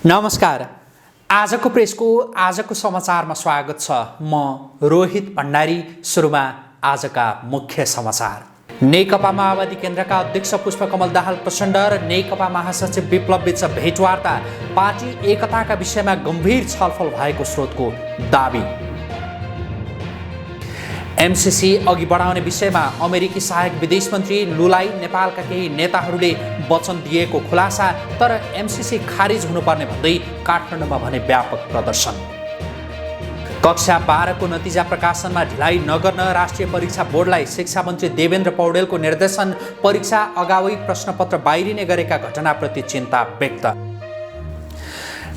नमस्कार। आजको प्रेसको आजको समाचारमा स्वागत छ। म रोहित भण्डारी। सुरुमा आजका मुख्य समाचार। नेकपा माओवादी केन्द्रका अध्यक्ष पुष्पकमल दाहाल प्रचण्ड र नेकपा महासचिव विप्लव बीच भेटवार्ता। पार्टी एकताका विषयमा गम्भीर छलफल भएको स्रोतको दाबी। एमसीसी अघि बढाउने विषयमा अमेरिकी सहायक विदेश मन्त्री लुलाई नेपालका केही नेताहरूले वचन दिएको खुलासा, तर एमसीसी खारिज हुनुपर्ने भन्दै काठमाडौँमा भने व्यापक प्रदर्शन। कक्षा 12 को नतिजा प्रकाशनमा ढिलाइ नगर्न राष्ट्रिय परीक्षा बोर्डलाई शिक्षा मन्त्री देवेन्द्र पौडेलको निर्देशन। परीक्षा अगावै प्रश्नपत्र बाहिरिने गरेका घटनाप्रति चिन्ता व्यक्त।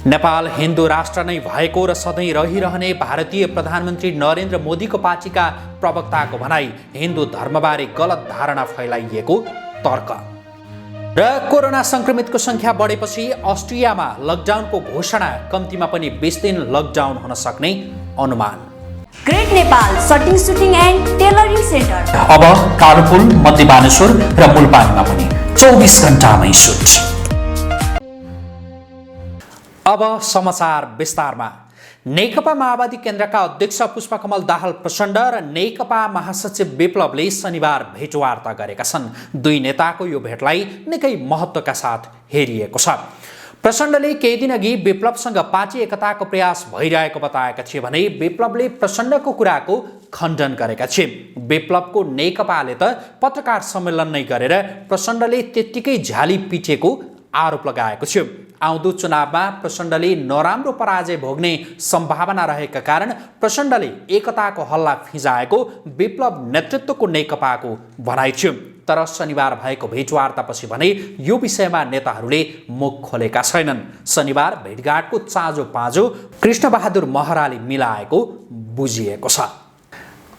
नेपाल हिन्दू राष्ट्र नै भएको र सधैँ रहिरहने भारतीय प्रधानमन्त्री नरेन्द्र मोदीको पार्टीका प्रवक्ताको भनाई। हिन्दू धर्मबारे गलत धारणा फैलाइएको तर्क। र कोरोना संक्रमितको संख्या बढेपछि अस्ट्रियामा लकडाउनको घोषणा। कम्तीमा पनि 20 दिन लकडाउन हुन सक्ने अनुमान। Great Nepal सटिङ shooting and tailoring centre अब कालोपुल, मध्य बानेश्वर र मुलपानीमा पनि 24 घण्टामै सुट। अब समाचार विस्तारमा। नेकपा माओवादी केन्द्रका अध्यक्ष पुष्पकमल दाहाल प्रचण्ड र नेकपा महासचिव विप्लवले शनिबार भेटवार्ता गरेका छन्। दुई नेताको यो भेटलाई निकै महत्त्वका साथ हेरिएको छ। प्रचण्डले केही दिनअघि विप्लवसँग पार्टी एकताको प्रयास भइरहेको बताएका थिए भने विप्लवले प्रचण्डको कुराको खण्डन गरेका थिए। विप्लवको नेकपाले त पत्रकार सम्मेलन नै गरेर प्रचण्डले त्यत्तिकै झ्याली पिटेको आरोप लगाएको थियो। आउँदो चुनावमा प्रचण्डले नराम्रो पराजय भोग्ने सम्भावना रहेका कारण प्रचण्डले एकताको हल्ला फिजाएको विप्लव नेतृत्वको नेकपाको भनाइ थियो। तर शनिबार भएको भेटवार्तापछि भने यो विषयमा नेताहरूले मुख खोलेका छैनन्। शनिबार भेटघाटको चाँजो पाँजो कृष्णबहादुर महराले मिलाएको बुझिएको छ।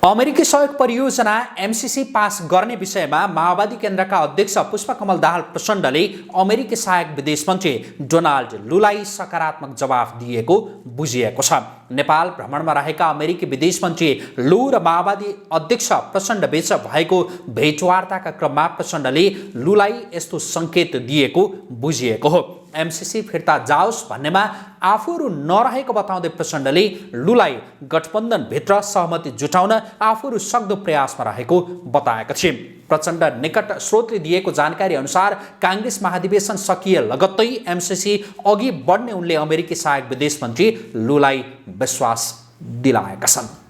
अमेरिकी सहयोग परियोजना एमसीसी पास गर्ने विषयमा माओवादी केन्द्रका अध्यक्ष पुष्पकमल दाहाल प्रचण्डले अमेरिकी सहायक विदेश मन्त्री डोनाल्ड लुलाई सकारात्मक जवाफ दिएको बुझिएको छ। नेपाल भ्रमणमा रहेका अमेरिकी विदेश मन्त्री लु र माओवादी अध्यक्ष प्रचण्ड बीच भएको भेटवार्ताका क्रममा प्रचण्डले लुलाई यस्तो सङ्केत दिएको बुझिएको हो। एमसीसी फिर्ता जाओस् भन्नेमा आफूहरू नरहेको बताउँदै प्रचण्डले लुलाई गठबन्धनभित्र सहमति जुटाउन आफूहरू सक्दो प्रयासमा रहेको बताएका थिए। प्रचण्ड निकट स्रोतले दिएको जानकारी अनुसार काङ्ग्रेस महाधिवेशन सकिए लगत्तै एमसीसी अघि बढ्ने उनले अमेरिकी सहायक विदेश मन्त्री लुलाई विश्वास दिलाएका छन्।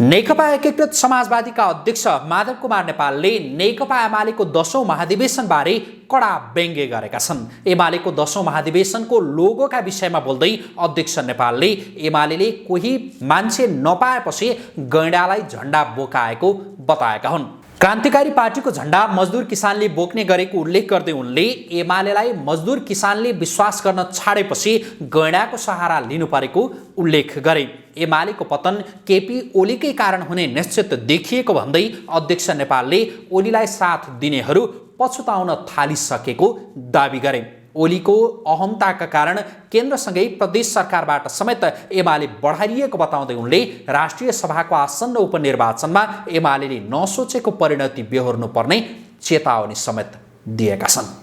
नेकपा एकीकृत समाजवादीका अध्यक्ष माधव कुमार नेपालले नेकपा एमालेको 10औं महाधिवेशनबारे कडा व्यङ्ग्य गरेका छन्। एमालेको 10औं महाधिवेशनको लोगोका विषयमा बोल्दै अध्यक्ष नेपालले एमालेले कोही मान्छे नपाएपछि गैंडालाई झण्डा बोकाएको बताएका हुन्। क्रान्तिकारी पार्टीको झण्डा मजदुर किसानले बोक्ने गरेको उल्लेख गर्दै उनले एमालेलाई मजदुर किसानले विश्वास गर्न छाडेपछि गैंडाको सहारा लिनु परेको उल्लेख गरे। एमालेको पतन केपी ओलीकै कारण हुने निश्चित देखिएको भन्दै अध्यक्ष नेपालले ओलीलाई साथ दिनेहरू पछुताउन थालिसकेको दावी गरे। ओलीको अहमताका कारण केन्द्रसँगै प्रदेश सरकारबाट समेत एमाले बढाइएको बताउँदै उनले राष्ट्रिय सभाको आसन्न उपनिर्वाचनमा एमालेले नसोचेको परिणति बेहोर्नु पर्ने चेतावनी समेत दिएका छन्।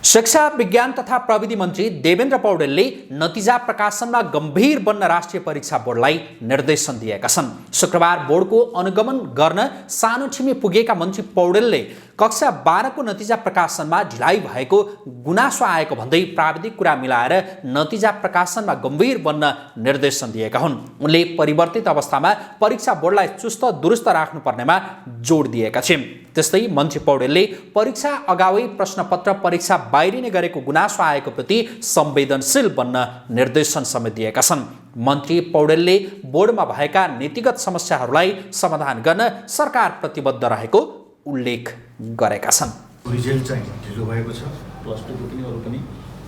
शिक्षा विज्ञान तथा प्रविधि मन्त्री देवेन्द्र पौडेलले नतिजा प्रकाशनमा गम्भीर बन्न राष्ट्रिय परीक्षा बोर्डलाई निर्देशन दिएका छन्। शुक्रबार बोर्डको अनुगमन गर्न सानो ठिमी पुगेका मन्त्री पौडेलले कक्षा 12 को नतिजा प्रकाशनमा ढिलाइ भएको गुनासो आएको भन्दै प्राविधिक कुरा मिलाएर नतिजा प्रकाशनमा गम्भीर बन्न निर्देशन दिएका हुन्। उनले परिवर्तित अवस्थामा परीक्षा बोर्डलाई चुस्त दुरुस्त राख्नुपर्नेमा जोड दिएका थिए। त्यस्तै मन्त्री पौडेलले परीक्षा अगावै प्रश्नपत्र परीक्षा बाहिरिने गरेको गुनासो आएको प्रति संवेदनशील बन्न निर्देशन समेत दिएका छन्। मन्त्री पौडेलले बोर्डमा भएका नीतिगत समस्याहरूलाई समाधान गर्न सरकार प्रतिबद्ध रहेको उल्लेख गरेका छन्। रिजल्ट चाहिँ ढिलो भएको छ, प्लस 2 को पनि अरू पनि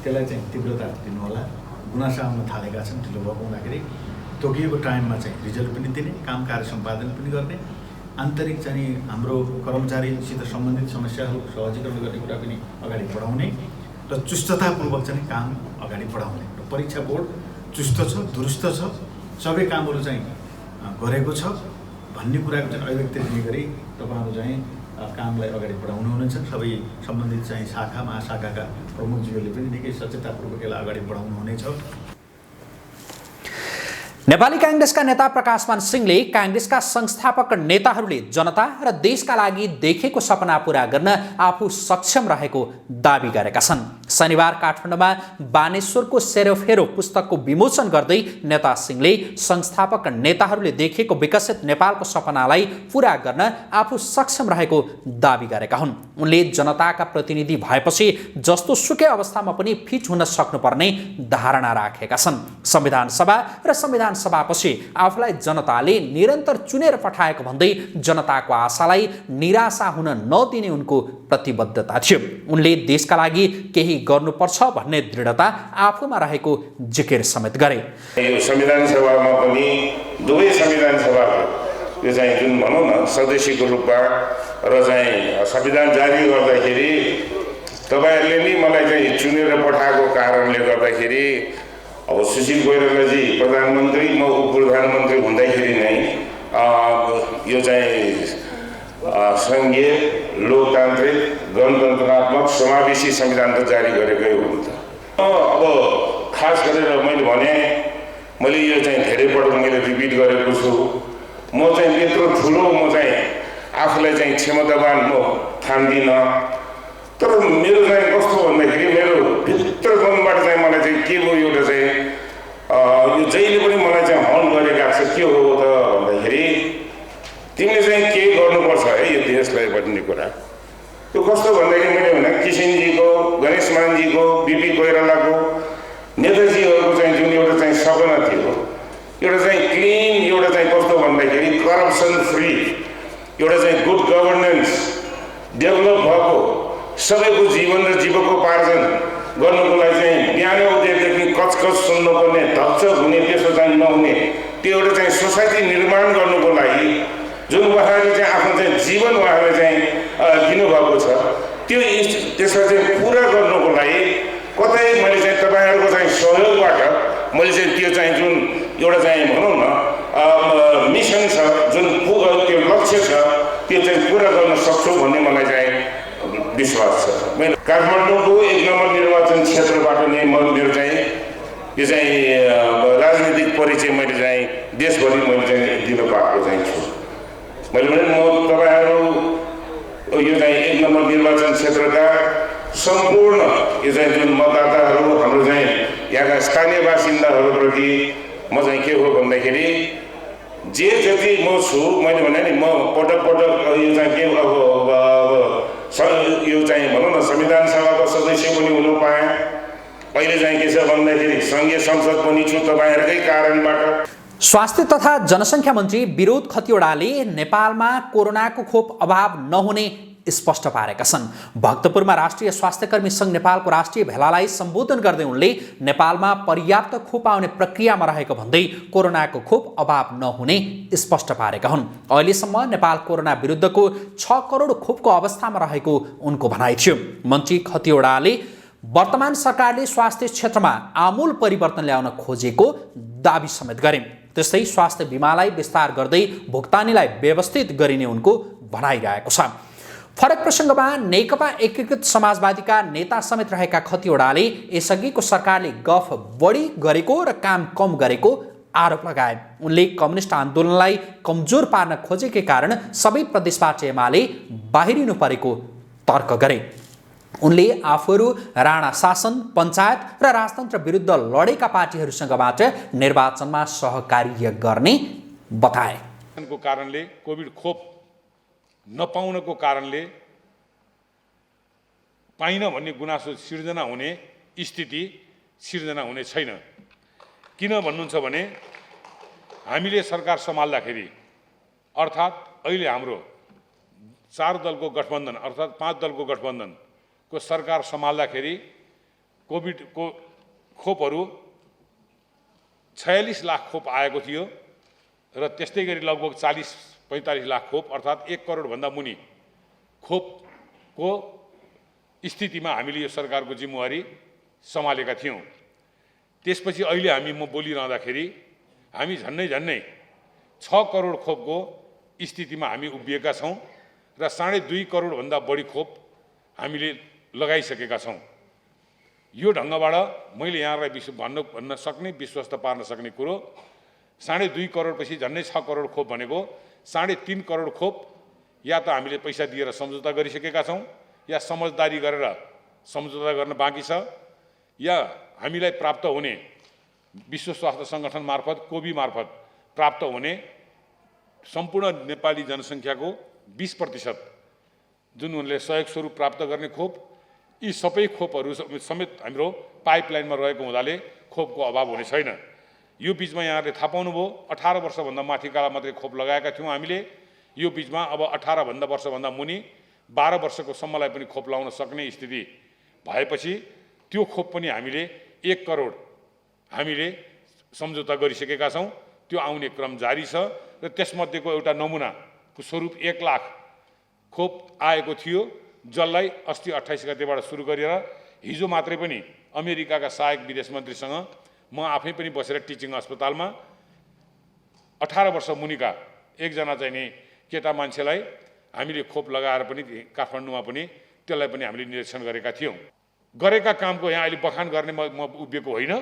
त्यसलाई चाहिँ तीव्रता दिनु होला। गुनासो आउन थालेका छन्। ढिलो भएको हुँदाखेरि तोकिएको टाइममा चाहिँ रिजल्ट पनि दिने, काम कार्य सम्पादन पनि गर्ने, आन्तरिक चाहिँ हाम्रो कर्मचारीसित सम्बन्धित समस्याहरू सहजीकरण गर्ने कुरा पनि अगाडि बढाउने र चुस्ततापूर्वक चाहिँ काम अगाडि बढाउने र परीक्षा बोर्ड चुस्त छ, दुरुस्त छ, सबै कामहरू चाहिँ गरेको छ भन्ने कुराको चाहिँ अभिव्यक्ति दिने गरी तपाईँहरू चाहिँ कामलाई अगाडि बढाउनु हुनेछ। सबै सम्बन्धित चाहिँ शाखा महाशाखाका प्रमुखज्यूहरूले पनि निकै सचेततापूर्वक यसलाई अगाडि बढाउनु हुनेछ। नेपाली कांग्रेसका नेता प्रकाशमान सिंहले कांग्रेसका संस्थापक नेताहरूले जनता र देशका लागि देखेको सपना पूरा गर्न आफू सक्षम रहेको दावी गरेका छन्। शनिबार काठमाडौँमा बानेश्वरको सेरोफेरो पुस्तकको विमोचन गर्दै नेता सिंहले संस्थापक नेताहरूले देखेको विकसित नेपालको सपनालाई पूरा गर्न आफू सक्षम रहेको दावी गरेका हुन्। उनले जनताका प्रतिनिधि भएपछि जस्तो सुकै अवस्थामा पनि फिट हुन सक्नुपर्ने धारणा राखेका छन्। संविधान सभा र संविधान सभापछि आफूलाई जनताले निरन्तर चुनेर पठाएको भन्दै जनताको आशालाई निराशा हुन नदिने उनको प्रतिबद्धता थियो। उनले देशका लागि केही गर्नुपर्छ भन्ने दृढता आफूमा रहेको जिकिर समेत गरे। यो संविधान सभामा पनि दुवै संविधान सभाको यो चाहिँ जुन भनौँ न सदस्यको रूपमा र चाहिँ संविधान जारी गर्दाखेरि तपाईहरूले नि मलाई चाहिँ चुनेर पठाएको कारणले गर्दाखेरि अब सुशील कोइरालाजी प्रधानमन्त्री म उपप्रधानमन्त्री हुँदाखेरि नै यो चाहिँ सङ्घीय लोकतान्त्रिक गणतन्त्रात्मक समावेशी संविधान त जारी गरेकै हो नि त। अब खास गरेर मैले यो चाहिँ धेरै पटक मैले रिपिट गरेको छु। म चाहिँ त्यत्रो ठुलो म चाहिँ आफूलाई चाहिँ क्षमतावान म ठान्दिनँ। तर मेरो चाहिँ कस्तो भन्दाखेरि मेरो भित्र मनबाट चाहिँ मलाई चाहिँ के हो एउटा चाहिँ यो जहिले पनि मलाई चाहिँ हल गरेको छ के हो त भन्दाखेरि तिमीले चाहिँ के गर्नुपर्छ है यो देशलाई भन्ने कुरा। त्यो कस्तो भन्दाखेरि मैले भने किसिनजीको गणेश मानजीको बिपी कोइरालाको नेताजीहरूको चाहिँ जुन एउटा चाहिँ सपना थियो एउटा चाहिँ क्लिन एउटा चाहिँ कस्तो भन्दाखेरि करप्सन फ्री एउटा चाहिँ गुड गभर्नेन्स डेभलप भएको सबैको जीवन र जीवकोपार्जन गर्नुको लागि चाहिँ बिहान उठेदेखि कचकच सुन्नुपर्ने धक्चक हुने त्यसो चाहिँ नहुने त्यो एउटा चाहिँ सोसाइटी निर्माण गर्नुको लागि जुन उहाँले चाहिँ आफ्नो चाहिँ जीवन उहाँले चाहिँ दिनुभएको छ त्यसलाई चाहिँ पुरा गर्नुको लागि कतै मैले चाहिँ तपाईँहरूको चाहिँ सहयोगबाट मैले चाहिँ त्यो चाहिँ जुन एउटा चाहिँ भनौँ न मिसन छ जुन त्यो लक्ष्य छ त्यो चाहिँ पुरा गर्न सक्छु भन्ने मलाई चाहिँ विश्वास छ। मैले काठमाडौँको 1 नम्बर निर्वाचन क्षेत्रबाट नै मेरो चाहिँ यो चाहिँ राजनीतिक परिचय मैले चाहिँ देशभरि मैले चाहिँ दिन पाएको चाहिँ छु। मैले भने म तपाईँहरू यो चाहिँ 1 नम्बर निर्वाचन क्षेत्रका सम्पूर्ण यो चाहिँ जुन मतदाताहरू हाम्रो चाहिँ यहाँका स्थानीय बासिन्दाहरूप्रति म चाहिँ के हो भन्दाखेरि जे जति म छु मैले भने नि म पटक यो चाहिँ के यो चाहिँ भनौँ न संविधान सभाको सदस्य पनि हुनु पाएँ। अहिले चाहिँ के छ भन्दाखेरि सङ्घीय संसद पनि छु तपाईँहरूकै कारणबाट। स्वास्थ्य तथा जनसङ्ख्या मन्त्री विरोध खतिवडाले नेपालमा कोरोनाको खोप अभाव नहुने स्पष्ट पारेका छन्। भक्तपुरमा राष्ट्रिय स्वास्थ्यकर्मी सङ्घ नेपालको राष्ट्रिय भेलालाई सम्बोधन गर्दै उनले नेपालमा पर्याप्त खोप आउने प्रक्रियामा रहेको भन्दै कोरोनाको खोप अभाव नहुने स्पष्ट पारेका हुन्। अहिलेसम्म नेपाल कोरोना विरुद्धको 6 करोड खोपको अवस्थामा रहेको उनको भनाइ थियो। मन्त्री खतिवडाले वर्तमान सरकारले स्वास्थ्य क्षेत्रमा आमूल परिवर्तन ल्याउन खोजेको दावी समेत गरे। त्यस्तै स्वास्थ्य बीमालाई विस्तार गर्दै भुक्तानीलाई व्यवस्थित गरिने उनको भनाइरहेको छ। फरक प्रसङ्गमा नेकपा एकीकृत समाजवादीका नेता समेत रहेका खतिवडाले यसअघिको सरकारले गफ बढी गरेको र काम कम गरेको आरोप लगाए। उनले कम्युनिस्ट आन्दोलनलाई कमजोर पार्न खोजेकै कारण सबै प्रदेशबाट एमाले बाहिरिनु परेको तर्क गरे। उनले आफूहरू राणा शासन, पञ्चायत र राजतन्त्र विरुद्ध लडेका पार्टीहरूसँगबाट निर्वाचनमा सहकार्य गर्ने बताए। को कारणले कोभिड खोप नपाउनको कारणले पाइन भन्ने गुनासो सिर्जना हुने स्थिति सिर्जना हुने छैन। किन भन्नुहुन्छ भने हामीले सरकार सम्हाल्दाखेरि अर्थात् अहिले हाम्रो 4 दलको गठबन्धन अर्थात् 5 दलको गठबन्धनको सरकार सम्हाल्दाखेरि कोभिडको खोपहरू 46 लाख खोप आएको थियो र त्यस्तै गरी लगभग 40-45 लाख खोप अर्थात् 1 करोड भन्दा मुनि खोपको स्थितिमा हामीले यो सरकारको जिम्मेवारी सम्हालेका थियौँ। त्यसपछि अहिले म बोलिरहँदाखेरि हामी झन्नै 6 करोड खोपको स्थितिमा हामी उभिएका छौँ र 2.5 करोडभन्दा बढी खोप हामीले लगाइसकेका छौँ। यो ढङ्गबाट मैले यहाँलाई भन्न सक्ने विश्वस्त पार्न सक्ने कुरो 2.5 करोडपछि झन्डै 6 करोड खोप भनेको 3.5 करोड खोप या त हामीले पैसा दिएर सम्झौता गरिसकेका छौँ या समझदारी गरेर सम्झौता गर्न बाँकी छ या हामीलाई प्राप्त हुने विश्व स्वास्थ्य सङ्गठन मार्फत कोभी मार्फत प्राप्त हुने सम्पूर्ण नेपाली जनसङ्ख्याको 20% जुन उनले सहयोग स्वरूप प्राप्त गर्ने खोप यी सबै खोपहरू समेत हाम्रो पाइपलाइनमा रहेको हुँदाले खोपको अभाव हुने छैन। यो बिचमा यहाँले थाहा पाउनुभयो 18 वर्षभन्दा माथिकालाई मात्रै खोप लगाएका थियौँ हामीले। यो बिचमा अब 18 वर्षभन्दा मुनि 12 वर्षको सम्मलाई पनि खोप लगाउन सक्ने स्थिति भएपछि त्यो खोप पनि हामीले 1 करोड हामीले सम्झौता गरिसकेका छौँ। त्यो आउने क्रम जारी छ र त्यसमध्येको एउटा नमुनाको स्वरूप 1 लाख खोप आएको थियो जसलाई अस्ति 28 गतेबाट सुरु गरेर हिजो मात्रै पनि अमेरिकाका सहायक विदेश मन्त्रीसँग म आफै पनि बसेर टिचिङ अस्पतालमा 18 वर्ष मुनिका एकजना चाहिँ नि केटा मान्छेलाई हामीले खोप लगाएर पनि काठमाडौँमा पनि त्यसलाई पनि हामीले निरीक्षण गरेका थियौँ। गरेका कामको यहाँ अहिले बखान गर्ने म उभिएको होइन,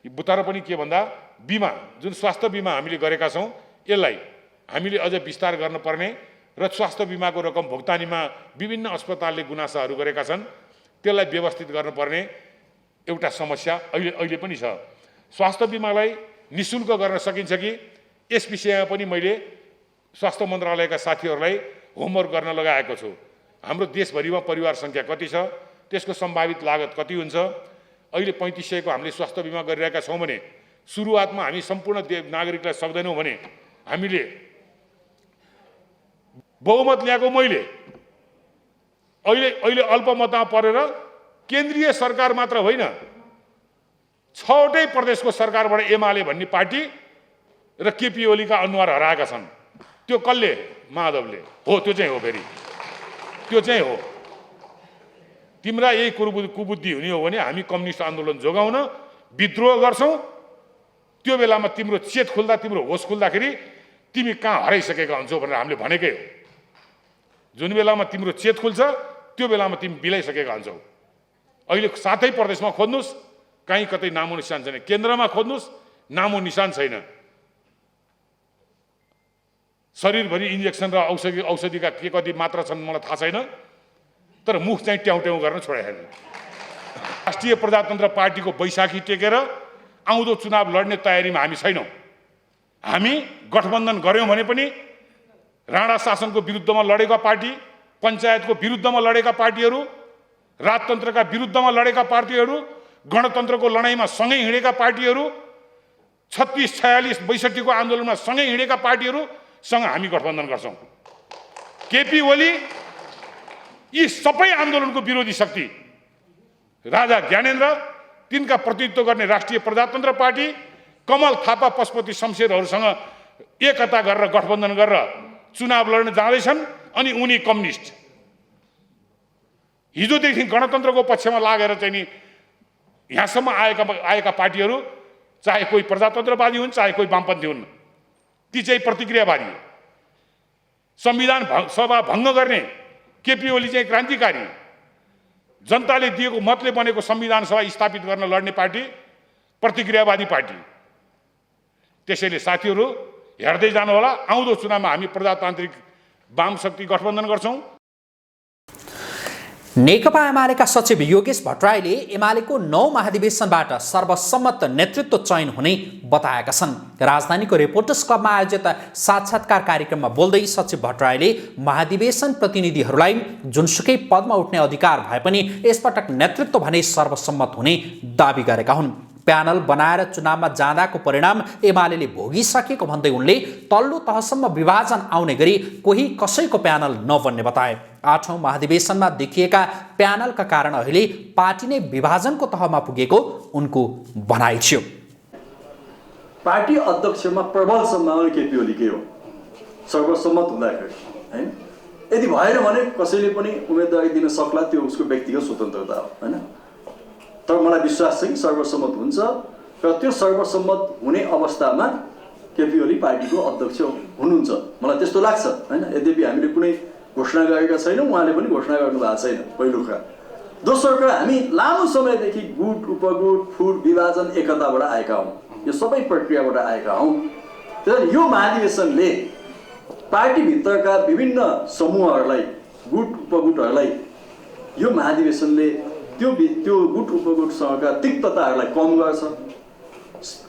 तर पनि के भन्दा बिमा जुन स्वास्थ्य बिमा हामीले गरेका छौँ यसलाई हामीले अझ विस्तार गर्नुपर्ने र स्वास्थ्य बिमाको रकम भुक्तानीमा विभिन्न अस्पतालले गुनासाहरू गरेका छन् त्यसलाई व्यवस्थित गर्नुपर्ने एउटा समस्या अहिले पनि छ। स्वास्थ्य बिमालाई निःशुल्क गर्न सकिन्छ कि यस विषयमा पनि मैले स्वास्थ्य मन्त्रालयका साथीहरूलाई होमवर्क गर्न लगाएको छु। हाम्रो देशभरिमा परिवार सङ्ख्या कति छ, त्यसको सम्भावित लागत कति हुन्छ। अहिले 3500को हामीले स्वास्थ्य बिमा गरिरहेका छौँ भने सुरुवातमा हामी सम्पूर्ण नागरिकलाई सक्दैनौँ भने हामीले बहुमत ल्याएको मैले अहिले अल्पमतमा परेर केन्द्रीय सरकार मात्र होइन 6वटै प्रदेशको सरकारबाट एमाले भन्ने पार्टी र केपी ओलीका अनुहार हराएका छन्। त्यो कसले? माधवले हो। त्यो चाहिँ हो, फेरि त्यो चाहिँ हो। तिम्रा यही कुबुद्धि हुने हो भने हामी कम्युनिस्ट आन्दोलन जोगाउन विद्रोह गर्छौँ। त्यो बेलामा तिम्रो चेत खुल्दा तिम्रो होस खुल्दाखेरि तिमी कहाँ हराइसकेका हुन्छौ भनेर हामीले भनेकै हो। जुन बेलामा तिम्रो चेत खुल्छ त्यो बेलामा तिमी बिलाइसकेका हुन्छौ। अहिले 7 प्रदेशमा खोज्नुहोस्, कहीँ कतै नामो निशान छैन। केन्द्रमा खोज्नुहोस्, नामो निशान छैन। शरीरभरि इन्जेक्सन र औषधिका के कति मात्रा छन् मलाई थाहा छैन, तर मुख चाहिँ ट्याउ ट्याउ गर्न छोडेको छैन। राष्ट्रिय प्रजातन्त्र पार्टीको बैशाखी टेकेर आउँदो चुनाव लड्ने तयारीमा हामी छैनौँ। हामी गठबन्धन गऱ्यौँ भने पनि राणा शासनको विरुद्धमा लडेका पार्टी, पञ्चायतको विरुद्धमा लडेका पार्टीहरू, राजतन्त्रका विरुद्धमा लडेका पार्टीहरू, गणतन्त्रको लडाइँमा सँगै हिँडेका पार्टीहरू, 36, 46, 62को आन्दोलनमा सँगै हिँडेका पार्टीहरूसँग हामी गठबन्धन गर्छौँ। केपी ओली यी सबै आन्दोलनको विरोधी शक्ति, राजा ज्ञानेन्द्र, तिनका प्रतिनिधित्व गर्ने राष्ट्रिय प्रजातन्त्र पार्टी, कमल थापा पशुपति शमशेरहरूसँग एकता गरेर गठबन्धन गरेर चुनाव लड्न जाँदैछन्। अनि उनी कम्युनिस्ट हिजोदेखि गणतन्त्रको पक्षमा लागेर चाहिँ नि यहाँसम्म आएका पार्टीहरू, चाहे कोही प्रजातन्त्रवादी हुन् चाहे कोही वामपन्थी हुन्, ती चाहिँ प्रतिक्रियावादी। संविधान सभा भङ्ग गर्ने केपी ओली चाहिँ क्रान्तिकारी, जनताले दिएको मतले बनेको संविधान सभा स्थापित गर्न लड्ने पार्टी प्रतिक्रियावादी पार्टी। त्यसैले साथीहरू हेर्दै जानुहोला, आउँदो चुनावमा हामी प्रजातान्त्रिक वाम शक्ति गठबन्धन गर्छौँ। नेकपा एमालेका सचिव योगेश भट्टराईले एमालेको 9 महाधिवेशनबाट सर्वसम्मत नेतृत्व चयन हुने बताएका छन्। राजधानीको रिपोर्टर्स क्लबमा आयोजित साक्षात्कार कार्यक्रममा बोल्दै सचिव भट्टराईले महाधिवेशन प्रतिनिधिहरूलाई जुनसुकै पदमा उठ्ने अधिकार भए पनि यसपटक नेतृत्व भने सर्वसम्मत हुने दावी गरेका हुन्। प्यानल बनाएर चुनावमा जाँदाको परिणाम एमालेले भोगिसकेको भन्दै उनले तल्लो तहसम्म विभाजन आउने गरी कोही कसैको प्यानल नबन्ने बताए। 8औं महाधिवेशनमा देखिएका प्यानलका कारण अहिले पार्टी नै विभाजनको तहमा पुगेको उनको भनाइ थियो। पार्टी अध्यक्षमा प्रबल सम्भावना केपी ओलीकै हो सर्वसम्मत हुँदाखेरि, हैन? यदि भएन भने कसैले पनि उम्मेदवारी दिन सक्ला, त्यो उसको व्यक्तिगत स्वतन्त्रता हो, हैन? तर मलाई विश्वास छ कि सर्वसम्मत हुन्छ र त्यो सर्वसम्मत हुने अवस्थामा केपी ओली पार्टीको अध्यक्ष हुनुहुन्छ, मलाई त्यस्तो लाग्छ, हैन? यद्यपि हामीले कुनै घोषणा गरेका छैनौँ, उहाँले पनि घोषणा गर्नुभएको छैन, पहिलो कुरा। दोस्रो कुरा, हामी लामो समयदेखि गुट उपगुट फुट विभाजन एकताबाट आएका हौँ, यो सबै प्रक्रियाबाट आएका हौँ। त्यसैले यो महाधिवेशनले पार्टीभित्रका विभिन्न समूहहरूलाई गुट उपगुटहरूलाई यो महाधिवेशनले त्यो गुट उपगुटसँगका तिक्तताहरूलाई कम गर्छ।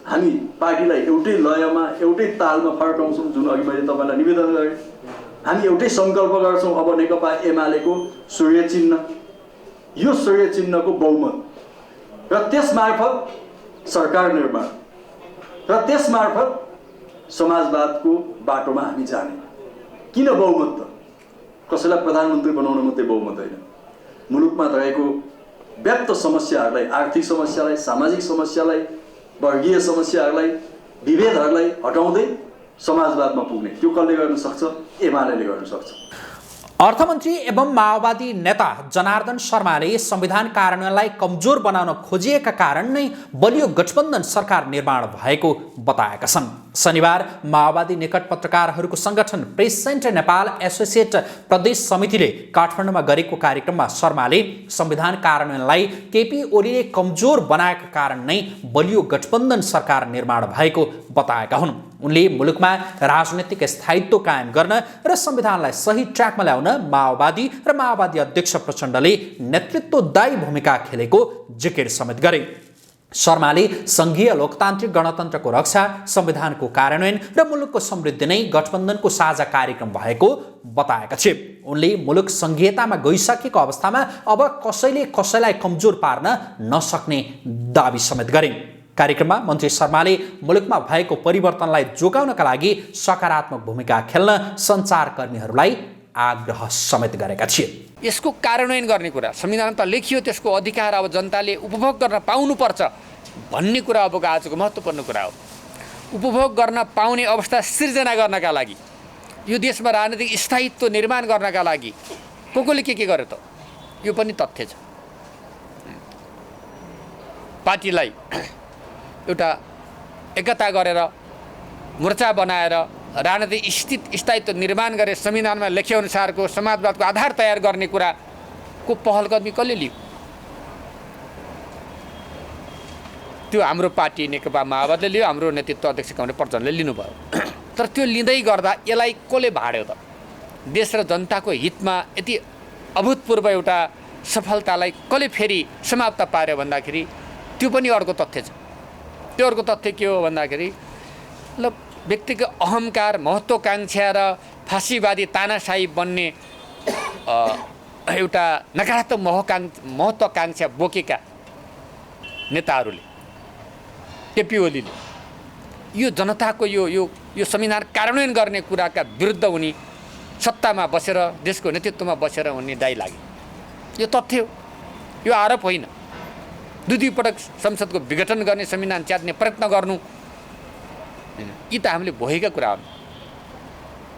हामी पार्टीलाई एउटै लयमा एउटै तालमा फर्काउँछौँ, जुन अघि मैले तपाईँलाई निवेदन गरेँ। हामी एउटै सङ्कल्प गर्छौँ, अब नेकपा एमालेको सूर्य चिन्ह, यो सूर्य चिन्हको बहुमत र त्यसमार्फत सरकार निर्माण र त्यसमार्फत समाजवादको बाटोमा हामी जाने। किन बहुमत त? कसैलाई प्रधानमन्त्री बनाउन मात्रै बहुमत होइन। मुलुकमा रहेको व्याप्त समस्याहरूलाई, आर्थिक समस्यालाई, सामाजिक समस्यालाई, वर्गीय समस्याहरूलाई, विभेदहरूलाई हटाउँदै समाजवादमा पुग्ने, त्यो कसले गर्न सक्छ? एमाले गर्न सक्छ। अर्थमन्त्री एवं माओवादी नेता जनार्दन शर्माले संविधान कार्यान्वयनलाई कमजोर बनाउन खोजिएका कारण नै बलियो गठबन्धन सरकार निर्माण भएको बताएका छन्। शनिबार माओवादी निकट पत्रकारहरूको संगठन प्रेस सेन्टर नेपाल एसोसिएट प्रदेश समितिले काठमाडौँमा गरेको कार्यक्रममा शर्माले संविधान कार्यान्वयनलाई केपी ओलीले कमजोर बनाएका कारण नै बलियो गठबन्धन सरकार निर्माण भएको बताएका हुन्। उनले मुलुकमा राजनीतिक स्थायित्व कायम गर्न र संविधानलाई सही ट्र्याकमा ल्याउन माओवादी र माओवादी अध्यक्ष प्रचण्डले नेतृत्वदायी भूमिका खेलेको जिकिर समेत गरे। शर्माले संघीय लोकतान्त्रिक गणतन्त्रको रक्षा, संविधानको कार्यान्वयन र मुलुकको समृद्धि नै गठबन्धनको साझा कार्यक्रम भएको बताएका थिए। उनले मुलुक संघीयतामा गइसकेको अवस्थामा अब कसैले कसैलाई कमजोर पार्न नसक्ने दावी समेत गरे। कार्यक्रममा मन्त्री शर्माले मुलुकमा भएको परिवर्तनलाई जोगाउनका लागि सकारात्मक भूमिका खेल्न सञ्चारकर्मीहरूलाई आग्रह समेत गरेका थिए। यसको कार्यान्वयन गर्ने कुरा, संविधान त लेखियो, त्यसको अधिकार अब जनताले उपभोग गर्न पाउनुपर्छ भन्ने कुरा अबको आजको महत्त्वपूर्ण कुरा हो। उपभोग गर्न पाउने अवस्था सिर्जना गर्नका लागि, यो देशमा राजनीतिक स्थायित्व निर्माण गर्नका लागि कोले के गर्यो त? यो पनि तथ्य छ। पार्टीलाई एउटा एकता गरेर मोर्चा बनाएर राजनीतिक स्थायित्व निर्माण गरे, संविधानमा लेखे अनुसारको समाजवादको आधार तयार गर्ने कुराको पहल कदमी कसले लियो? त्यो हाम्रो पार्टी नेकपा माओवादीले लियो, हाम्रो नेतृत्व अध्यक्ष कमरेड प्रचण्डले लिनुभयो। तर त्यो लिँदै गर्दा यसलाई कसले भाड्यो त? देश र जनताको हितमा यति अभूतपूर्व एउटा सफलतालाई कसले फेरि समाप्त पार्यो भन्दाखेरि त्यो पनि अर्को तथ्य छ। त्यो अर्को तथ्य के हो भन्दाखेरि ल व्यक्तिको अहङ्कार, महत्त्वाकांक्षा र फाँसीवादी तानाशाही बन्ने एउटा नकारात्मक महत्त्वाकांक्षा बोकेका नेताहरूले, केपी ओलीले यो जनताको यो संविधान कार्यान्वयन गर्ने कुराका विरुद्ध उनी सत्तामा बसेर, देशको नेतृत्वमा बसेर उनी दायी लागे। यो तथ्य हो, यो आरोप होइन। दुई पटक संसदको विघटन गर्ने, संविधान च्यात्ने प्रयत्न गर्नु, यी त हामीले भोगेका कुरा हुन्।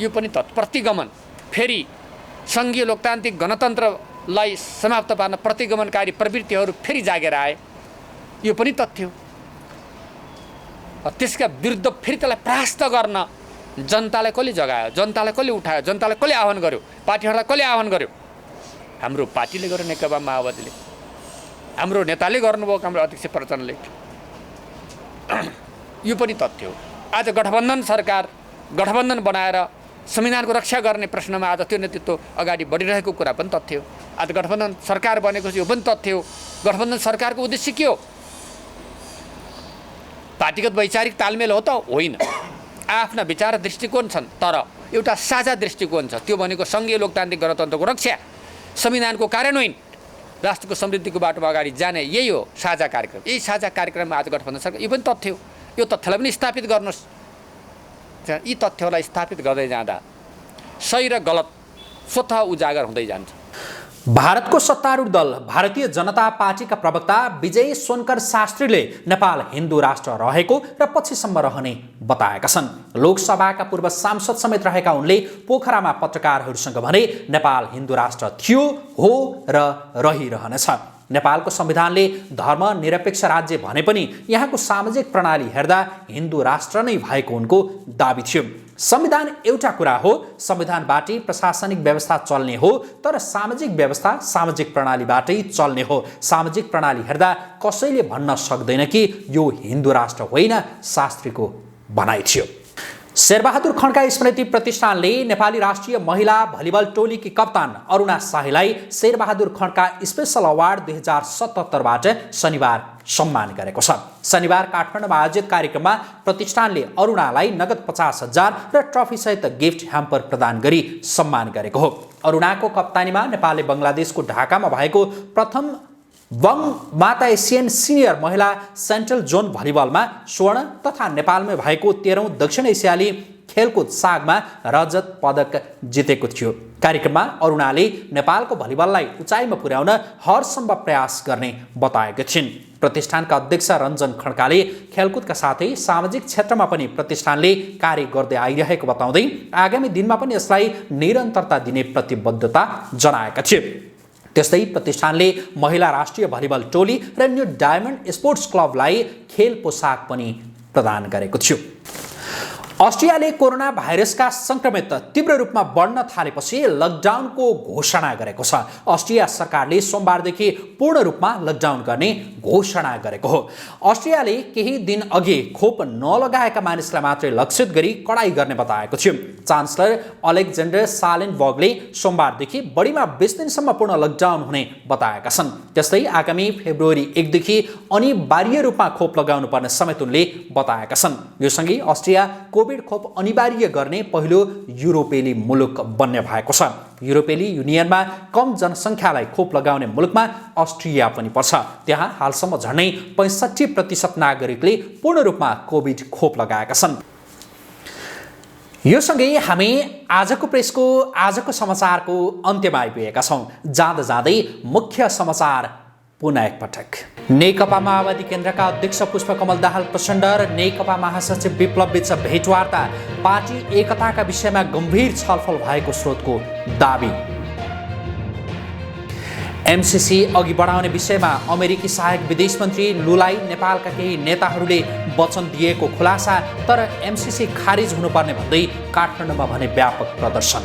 यो पनि प्रतिगमन, फेरि सङ्घीय लोकतान्त्रिक गणतन्त्रलाई समाप्त पार्न प्रतिगमनकारी प्रवृत्तिहरू फेरि जागेर आए, यो पनि तथ्य हो। त्यसका विरुद्ध फेरि त्यसलाई परास्त गर्न जनतालाई कसले जगायो, जनतालाई कसले उठायो, जनतालाई कसले आह्वान गर्यो, पार्टीहरूलाई कसले आह्वान गर्यो? हाम्रो पार्टीले गर्यो, नेकपा माओवादीले, हाम्रो नेताले गर्नुभयो, हाम्रो अध्यक्ष प्रचण्डले। यो पनि तथ्य हो। आज गठबन्धन सरकार, गठबन्धन बनाएर संविधानको रक्षा गर्ने प्रश्नमा आज त्यो नेतृत्व अगाडि बढिरहेको कुरा पनि तथ्य हो। आज गठबन्धन सरकार बनेको छ, यो पनि तथ्य हो। गठबन्धन सरकारको उद्देश्य के हो? पार्टीगत वैचारिक तालमेल हो त? होइन। आफ्ना विचार दृष्टिकोण छन्, तर एउटा साझा दृष्टिकोण छ, त्यो भनेको सङ्घीय लोकतान्त्रिक गणतन्त्रको रक्षा, संविधानको कार्यान्वयन, राष्ट्रको समृद्धिको बाटोमा अगाडि जाने, यही हो साझा कार्यक्रम। यही साझा कार्यक्रममा आज गठबन्धन सरकार, यो पनि तथ्य हो। यो तथ्यलाई पनि स्थापित गर्नुहोस्। यी तथ्यहरूलाई स्थापित गर्दै जाँदा सही र गलत स्वतः उजागर हुँदै जान्छ। भारतको सत्तारूढ दल भारतीय जनता पार्टीका प्रवक्ता विजय सोनकर शास्त्रीले नेपाल हिन्दू राष्ट्र रहेको र पछिसम्म रहने बताएका छन्। लोकसभाका पूर्व सांसद समेत रहेका उनले पोखरामा पत्रकारहरूसँग भने नेपाल हिन्दू राष्ट्र थियो, हो र रहिरहनेछ। नेपालको संविधानले धर्मनिरपेक्ष राज्य भने पनि यहाँको सामाजिक प्रणाली हेर्दा हिन्दू राष्ट्र नै भएको उनको दाबी थियो। संविधान एउटा कुरा हो, संविधानबाटै प्रशासनिक व्यवस्था चल्ने हो, तर सामाजिक व्यवस्था सामाजिक प्रणालीबाटै चल्ने हो। सामाजिक प्रणाली हेर्दा कसैले भन्न सक्दैन कि यो हिन्दू राष्ट्र होइन, शास्त्रीको भनाइ थियो। शेरबहादुर खड्का स्मृति प्रतिष्ठानले नेपाली राष्ट्रिय महिला भलिबल टोलीकी कप्तान अरुणा शाहीलाई शेरबहादुर खड्का स्पेशल अवार्ड 2077बाट शनिबार सम्मान गरेको छ। शनिबार काठमाडौँमा आयोजित कार्यक्रममा प्रतिष्ठानले अरुणालाई नगद 50,000 र ट्रफीसहित गिफ्ट ह्याम्पर प्रदान गरी सम्मान गरेको हो। अरुणाको कप्तानीमा नेपालले बङ्गलादेशको ढाकामा भएको प्रथम माता एसियन सिनियर महिला सेन्ट्रल जोन भलिबलमा स्वर्ण तथा नेपालमै भएको 13औं दक्षिण एसियाली खेलकुद सागमा रजत पदक जितेको थियो। कार्यक्रममा अरुणाले नेपालको भलिबललाई उचाइमा पुर्याउन हरसम्भव प्रयास गर्ने बताएका छिन्। प्रतिष्ठानका अध्यक्ष रञ्जन खड्काले खेलकुदका साथै सामाजिक क्षेत्रमा पनि प्रतिष्ठानले कार्य गर्दै आइरहेको बताउँदै आगामी दिनमा पनि यसलाई निरन्तरता दिने प्रतिबद्धता जनाएका थिए। त्यस्तै प्रतिष्ठानले महिला राष्ट्रिय भलिबल टोली र न्यू डायमन्ड स्पोर्ट्स क्लबलाई खेल पोसाक पनि प्रदान गरेको थियो। अस्ट्रियाले कोरोना भाइरसका संक्रमित तीव्र रूपमा बढ्न थालेपछि लकडाउनको घोषणा गरेको छ। अस्ट्रिया सरकारले सोमबारदेखि पूर्ण रूपमा लकडाउन गर्ने घोषणा गरेको हो। अस्ट्रियाले केही दिन अघि खोप नलगाएका मानिसलाई मात्रै लक्षित गरी कडाई गर्ने बताएको थियो। चान्सलर अलेक्जेन्डर सालेनबर्गले सोमबारदेखि बढीमा 20 दिनसम्म पूर्ण लकडाउन हुने बताएका छन्। त्यस्तै आगामी फेब्रुअरी 1 देखि अनिवार्य रूपमा खोप लगाउनु पर्ने समेत उनले बताएका छन्। यो सँगै अस्ट्रिया कोभिड खोप अनिवार्य गर्ने पहिलो युरोपेली मुलुक बन्ने भएको छ। युरोपेली युनियनमा कम जनसङ्ख्यालाई खोप लगाउने मुलुकमा अस्ट्रिया पनि पर्छ। त्यहाँ हालसम्म झन्डै 65% नागरिकले पूर्ण रूपमा कोभिड खोप लगाएका छन्। यो सँगै हामी आजको समाचारको अन्त्यमा आइपुगेका छौँ। जाँदा जाँदै मुख्य समाचार पुनः एकपटक। नेकपा माओवादी केन्द्रका अध्यक्ष पुष्पकमल दाहाल प्रचण्ड र नेकपा महासचिव विप्लव बीच भेटवार्ता, पार्टी एकताका विषयमा गम्भीर छलफल भएको स्रोतको दाबी। एमसीसी अघि बढाउने विषयमा अमेरिकी सहायक विदेश मन्त्री लुलाई नेपालका केही नेताहरूले वचन दिएको खुलासा, तर एमसीसी खारिज हुनुपर्ने भन्दै काठमाडौँमा भने व्यापक प्रदर्शन।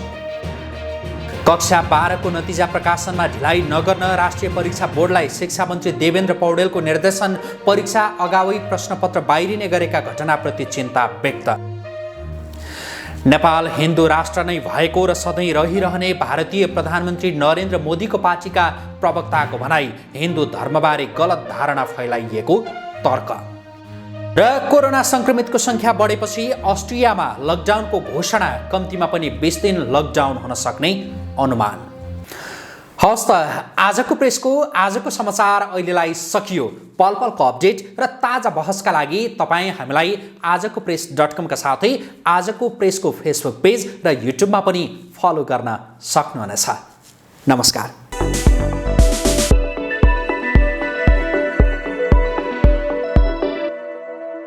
कक्षा 12 को नतिजा प्रकाशनमा ढिलाइ नगर्न राष्ट्रिय परीक्षा बोर्डलाई शिक्षा मन्त्री देवेन्द्र पौडेलको निर्देशन, परीक्षा अगावै प्रश्नपत्र बाहिरिने गरेका घटनाप्रति चिन्ता व्यक्त। नेपाल हिन्दू राष्ट्र नै भएको र सधैँ रहिरहने भारतीय प्रधानमन्त्री नरेन्द्र मोदीको पार्टीका प्रवक्ताको भनाई, हिन्दू धर्मबारे गलत धारणा फैलाइएको तर्क। र कोरोना संक्रमितको संख्या बढेपछि अस्ट्रियामा लकडाउनको घोषणा, कम्तीमा पनि 20 दिन लकडाउन हुन सक्ने अनुमान। हवस् त आजको समाचार अहिलेलाई सकियो। पलपलको अपडेट र ताजा बहसका लागि तपाईँ हामीलाई आजको प्रेस.com का साथै आजको प्रेसको फेसबुक पेज र युट्युबमा पनि फलो गर्न सक्नुहुनेछ। नमस्कार।